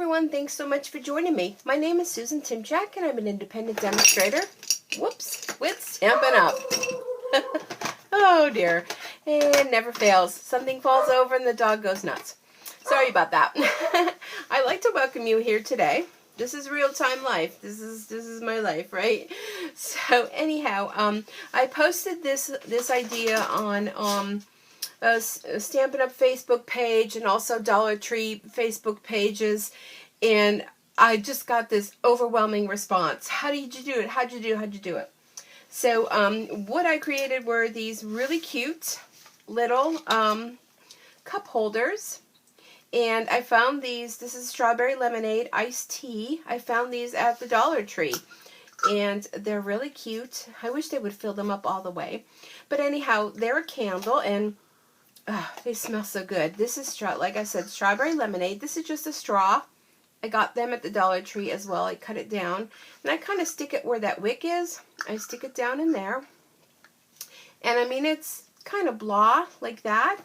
everyone, thanks so much for joining me. My name is Susan Timchak and I'm an independent demonstrator. Whoops, with Stampin' Up! Oh dear, it never fails. Something falls over and the dog goes nuts. Sorry about that. I'd like to welcome you here today. This is real-time life. This is my life, right? So anyhow, I posted this idea on Stampin' Up! Facebook page and also Dollar Tree Facebook pages, and I just got this overwhelming response. How did you do it? How'd you do it? So what I created were these really cute little cup holders, and I found these. This is strawberry lemonade iced tea. I found these at the Dollar Tree, and they're really cute. I wish they would fill them up all the way, but anyhow, they're a candle, and they smell so good. This is, like I said, strawberry lemonade. This is just a straw. I got them at the Dollar Tree as well. I cut it down, and I kind of stick it where that wick is. I stick it down in there. And I mean, it's kind of blah like that,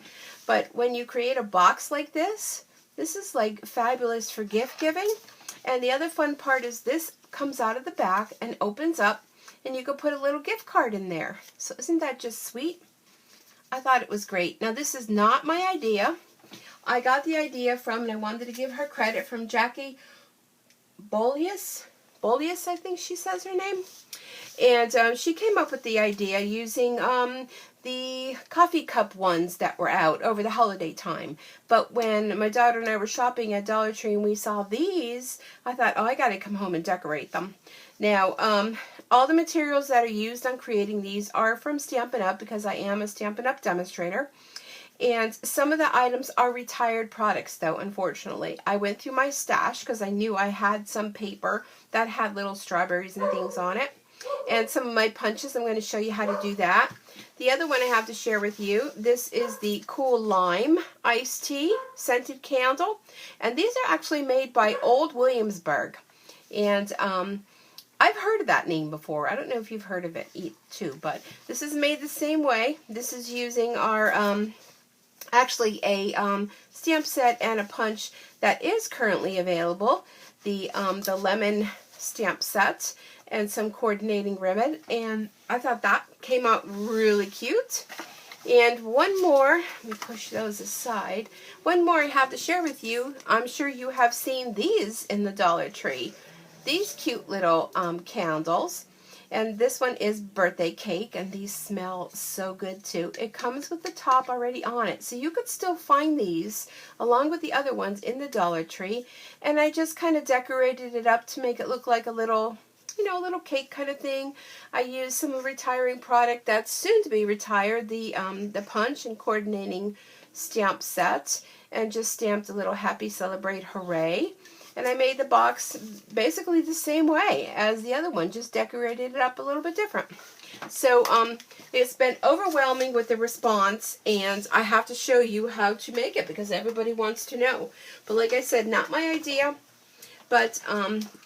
but when you create a box like this is like fabulous for gift giving. And the other fun part is this comes out of the back and opens up, and you can put a little gift card in there. So isn't that just sweet? I thought it was great. Now, this is not my idea. I got the idea from, and I wanted to give her credit, from Jackie Bolius. Bolius, I think she says her name. And she came up with the idea using the coffee cup ones that were out over the holiday time. But when my daughter and I were shopping at Dollar Tree and we saw these, I thought, oh, I got to come home and decorate them. Now, all the materials that are used on creating these are from Stampin' Up! Because I am a Stampin' Up! Demonstrator. And some of the items are retired products, though, unfortunately. I went through my stash because I knew I had some paper that had little strawberries and things on it. And some of my punches, I'm going to show you how to do that. The other one I have to share with you, this is the Cool Lime Iced Tea Scented Candle. And these are actually made by Old Williamsburg. And I've heard of that name before. I don't know if you've heard of it too, but this is made the same way. This is using our, actually a stamp set and a punch that is currently available. The lemon stamp set and some coordinating ribbon, and I thought that came out really cute. And one more, let me push those aside. One more I have to share with you. I'm sure you have seen these in the Dollar Tree. These cute little candles. And this one is birthday cake, and these smell so good too. It comes with the top already on it, so you could still find these along with the other ones in the Dollar Tree. And I just kind of decorated it up to make it look like a little, you know, a little cake kind of thing. I used some retiring product that's soon to be retired, the punch and coordinating stamp set, and just stamped a little happy celebrate hooray. And I made the box basically the same way as the other one, just decorated it up a little bit different. So it's been overwhelming with the response, and I have to show you how to make it because everybody wants to know. But like I said, not my idea, but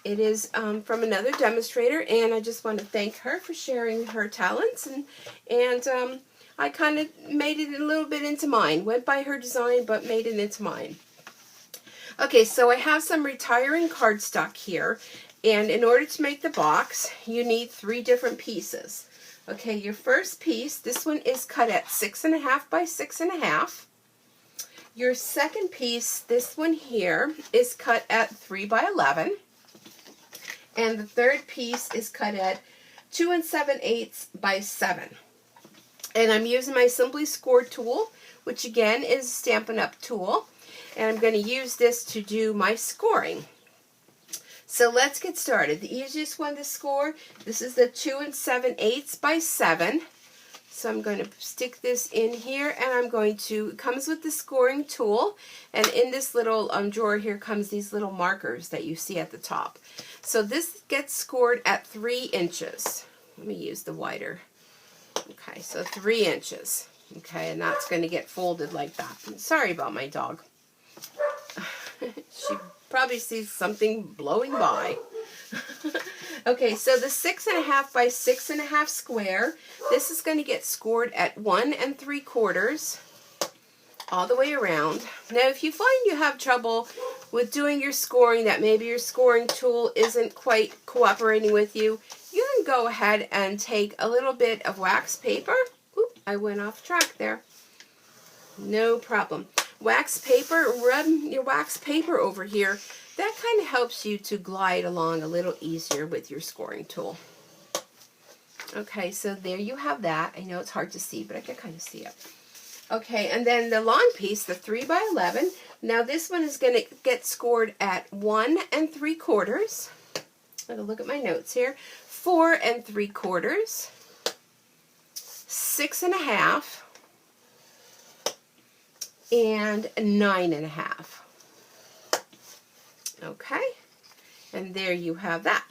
it is from another demonstrator, and I just want to thank her for sharing her talents, and I kind of made it a little bit into mine. Went by her design, but made it into mine. Okay, so I have some retiring cardstock here, and in order to make the box, you need 3 different pieces. Okay, your first piece, this one is cut at 6.5 by 6.5. Your second piece, this one here, is cut at 3 by 11. And the third piece is cut at 2 7/8 by 7. And I'm using my Simply Score tool, which again is a Stampin' Up! Tool. And I'm going to use this to do my scoring. So let's get started. The easiest one to score, this is the 2 7/8 by 7. So I'm going to stick this in here, and I'm going to, it comes with the scoring tool, and in this little drawer here comes these little markers that you see at the top. So this gets scored at 3 inches. Let me use the wider. Okay, so 3 inches. Okay, and that's going to get folded like that. Sorry about my dog. She probably sees something blowing by. Okay, so the 6.5 by 6.5 square, this is going to get scored at 1 3/4 all the way around. Now, if you find you have trouble with doing your scoring that maybe your scoring tool isn't quite cooperating with you, you can go ahead and take a little bit of wax paper. Oop, I went off track there. No problem. Wax paper, rub your wax paper over here. That kind of helps you to glide along a little easier with your scoring tool. Okay, so there you have that. I know it's hard to see, but I can kind of see it. Okay, and then the long piece, the 3 by 11. Now this one is going to get scored at 1 3/4. I'm going to look at my notes here. 4 3/4. 6 1/2. And 9 1/2. Okay, and there you have that.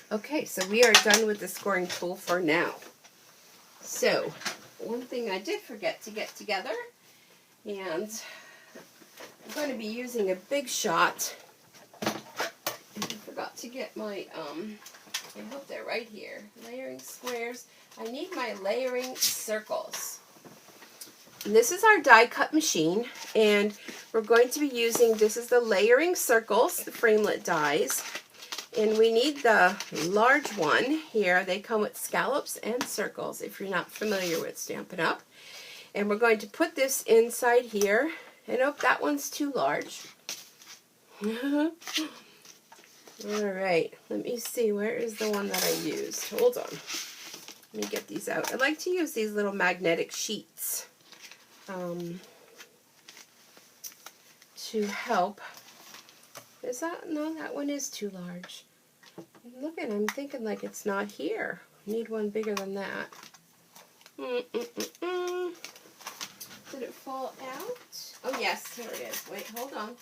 Okay, so we are done with the scoring tool for now. So, one thing I did forget to get together, and I'm going to be using a Big Shot. And I forgot to get my, I hope they're right here, layering squares. I need my layering circles. And this is our die cut machine, and we're going to be using, this is the layering circles, the framelit dies, and we need the large one here. They come with scallops and circles if you're not familiar with Stampin' Up. And we're going to put this inside here, and oh, that one's too large. Alright, let me see, where is the one that I used? Hold on, let me get these out. I like to use these little magnetic sheets to help. Is that, no, that one is too large. Look at, I'm thinking like it's not here. I need one bigger than that. Did it fall out? Oh yes, here it is. Wait, hold on.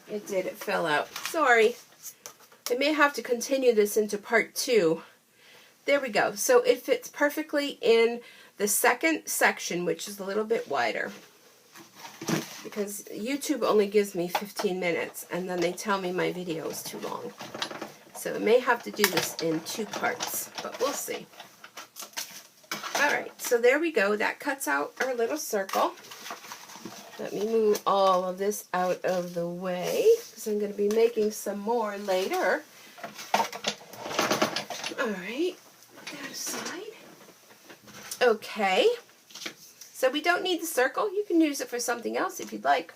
It did, it fell out. Sorry. I may have to continue this into part 2. There we go. So it fits perfectly in the second section, which is a little bit wider, because YouTube only gives me 15 minutes, and then they tell me my video is too long. So I may have to do this in 2 parts, but we'll see. Alright, so there we go. That cuts out our little circle. Let me move all of this out of the way, because I'm going to be making some more later. Alright, put that aside. Okay, so we don't need the circle. You can use it for something else if you'd like.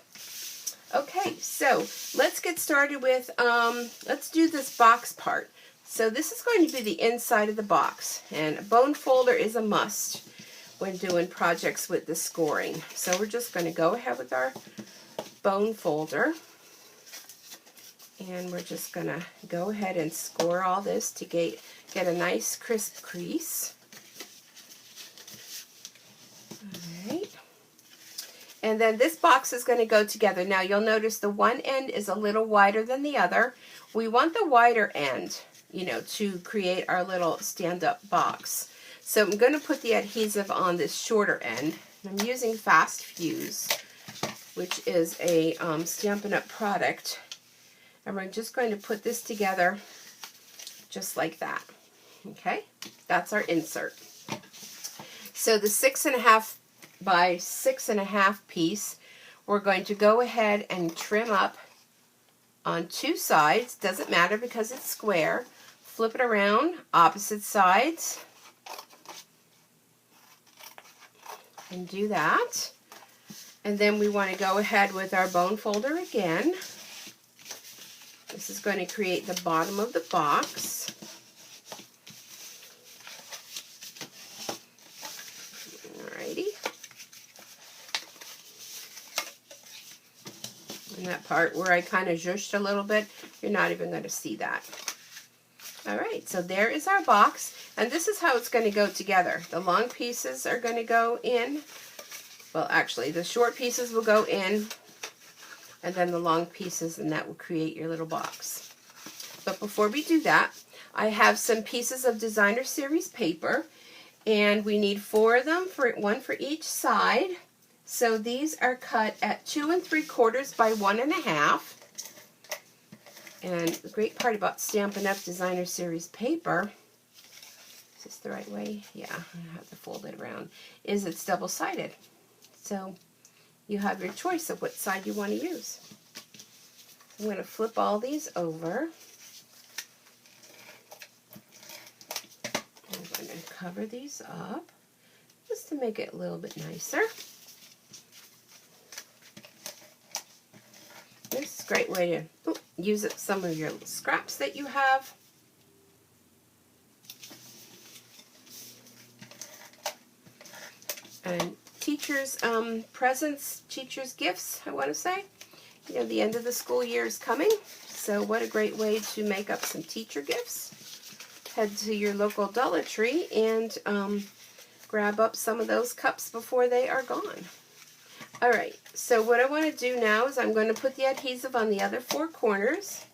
Okay, so let's get started with, let's do this box part. So this is going to be the inside of the box, and a bone folder is a must when doing projects with the scoring. So we're just going to go ahead with our bone folder, and we're just going to go ahead and score all this to get a nice crisp crease. Alright, and then this box is going to go together. Now you'll notice the one end is a little wider than the other. We want the wider end, you know, to create our little stand-up box. So I'm going to put the adhesive on this shorter end. I'm using Fast Fuse, which is a Stampin' Up! Product. And we're just going to put this together just like that. Okay, that's our insert. So the 6 1/2 by 6 1/2 piece, we're going to go ahead and trim up on 2 sides. Doesn't matter because it's square. Flip it around, opposite sides, and do that. And then we want to go ahead with our bone folder again. This is going to create the bottom of the box. Alrighty. And that part where I kind of zhushed a little bit, you're not even going to see that. Alright, so there is our box, and this is how it's going to go together. The long pieces are going to go in. Well, actually, the short pieces will go in, and then the long pieces, and that will create your little box. But before we do that, I have some pieces of Designer Series paper, and we need 4 of them, one for each side. So these are cut at 2 3/4 by 1 1/2. And the great part about Stampin' Up! Designer Series paper, is this the right way? Yeah, I have to fold it around, is it's double-sided. So you have your choice of what side you want to use. I'm going to flip all these over. I'm going to cover these up just to make it a little bit nicer. This is a great way to use up some of your scraps that you have. And teachers' presents, teachers' gifts, I want to say. You know, the end of the school year is coming, so what a great way to make up some teacher gifts. Head to your local Dollar Tree and grab up some of those cups before they are gone. Alright, so what I want to do now is I'm going to put the adhesive on the other 4 corners.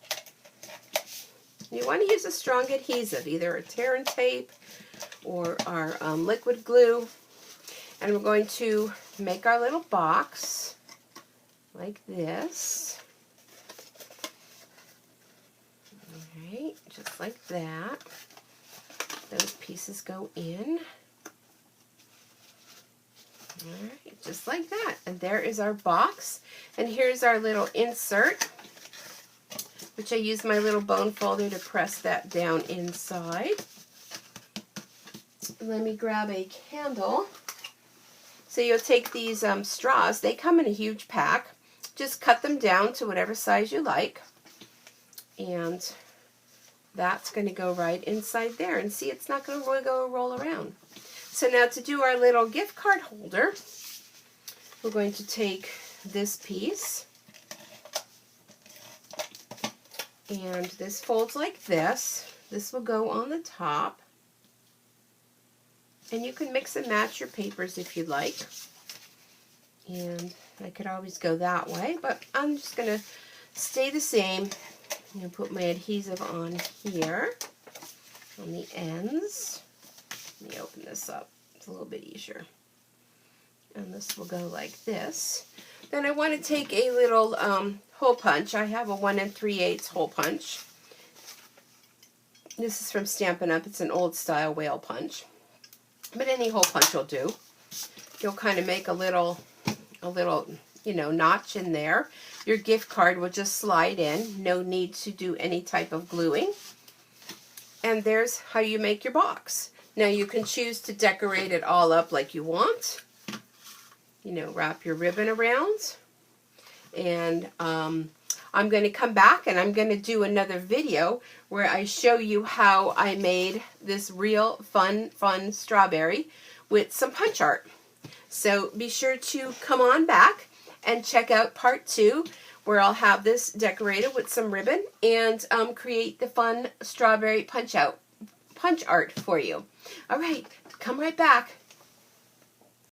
You want to use a strong adhesive, either a tear and tape or our liquid glue. And we're going to make our little box like this. Alright, just like that. Those pieces go in. Alright, just like that. And there is our box. And here's our little insert, which I use my little bone folder to press that down inside. Let me grab a candle. So you'll take these straws. They come in a huge pack. Just cut them down to whatever size you like. And that's going to go right inside there. And see, it's not going to really roll around. So now to do our little gift card holder, we're going to take this piece. And this folds like this. This will go on the top. And you can mix and match your papers if you like. And I could always go that way, but I'm just going to stay the same. I'm going to put my adhesive on here, on the ends. Let me open this up. It's a little bit easier. And this will go like this. Then I want to take a little hole punch. I have a 1 3/8 hole punch. This is from Stampin' Up. It's an old style whale punch. But any hole punch will do. You'll kind of make a little, you know, notch in there. Your gift card will just slide in. No need to do any type of gluing. And there's how you make your box. Now you can choose to decorate it all up like you want. You know, wrap your ribbon around. And I'm going to come back and I'm going to do another video where I show you how I made this real fun strawberry with some punch art. So be sure to come on back and check out part 2 where I'll have this decorated with some ribbon and create the fun strawberry punch art for you. Alright, come right back.